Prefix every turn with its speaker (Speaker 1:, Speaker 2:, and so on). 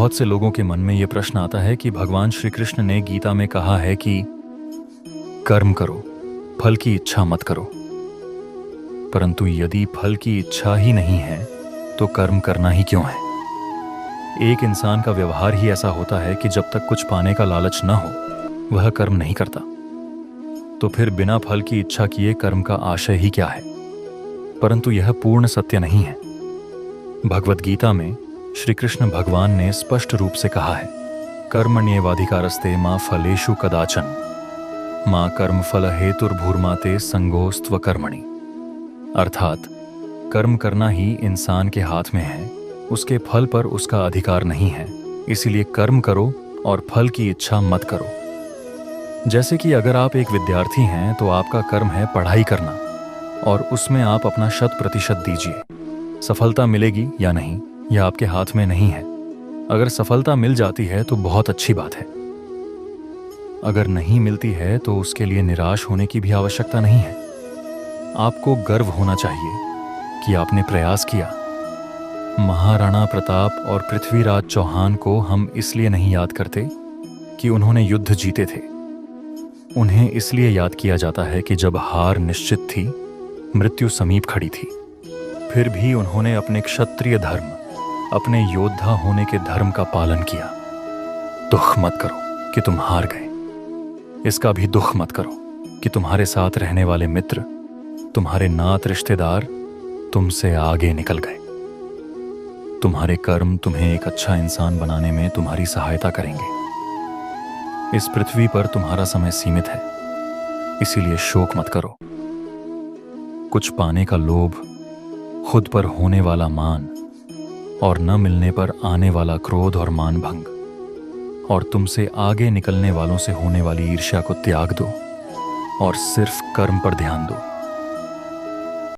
Speaker 1: बहुत से लोगों के मन में ये प्रश्न आता है कि भगवान श्री कृष्ण ने गीता में कहा है कि कर्म करो, फल की इच्छा मत करो। परंतु यदि फल की इच्छा ही नहीं है तो कर्म करना ही क्यों है? एक इंसान का व्यवहार ही ऐसा होता है कि जब तक कुछ पाने का लालच न हो वह कर्म नहीं करता। तो फिर बिना फल की इच्छा किए कर्म का आशय ही क्या है? परंतु यह पूर्ण सत्य नहीं है। भगवत गीता में श्री कृष्ण भगवान ने स्पष्ट रूप से कहा है, कर्मण्येवाधिकारस्ते मा फलेषु कदाचन मां कर्म फल हेतुर्भूर्माते संगोस्त्व कर्मणि। अर्थात कर्म करना ही इंसान के हाथ में है, उसके फल पर उसका अधिकार नहीं है। इसीलिए कर्म करो और फल की इच्छा मत करो। जैसे कि अगर आप एक विद्यार्थी हैं तो आपका कर्म है पढ़ाई करना और उसमें आप अपना 100% दीजिए। सफलता मिलेगी या नहीं यह आपके हाथ में नहीं है। अगर सफलता मिल जाती है तो बहुत अच्छी बात है, अगर नहीं मिलती है तो उसके लिए निराश होने की भी आवश्यकता नहीं है। आपको गर्व होना चाहिए कि आपने प्रयास किया। महाराणा प्रताप और पृथ्वीराज चौहान को हम इसलिए नहीं याद करते कि उन्होंने युद्ध जीते थे। उन्हें इसलिए याद किया जाता है कि जब हार निश्चित थी, मृत्यु समीप खड़ी थी, फिर भी उन्होंने अपने क्षत्रिय धर्म, अपने योद्धा होने के धर्म का पालन किया। दुख मत करो कि तुम हार गए। इसका भी दुख मत करो कि तुम्हारे साथ रहने वाले मित्र, तुम्हारे नात रिश्तेदार तुमसे आगे निकल गए। तुम्हारे कर्म तुम्हें एक अच्छा इंसान बनाने में तुम्हारी सहायता करेंगे। इस पृथ्वी पर तुम्हारा समय सीमित है, इसीलिए शोक मत करो। कुछ पाने का लोभ, खुद पर होने वाला मान और न मिलने पर आने वाला क्रोध और मान भंग, और तुमसे आगे निकलने वालों से होने वाली ईर्ष्या को त्याग दो और सिर्फ कर्म पर ध्यान दो।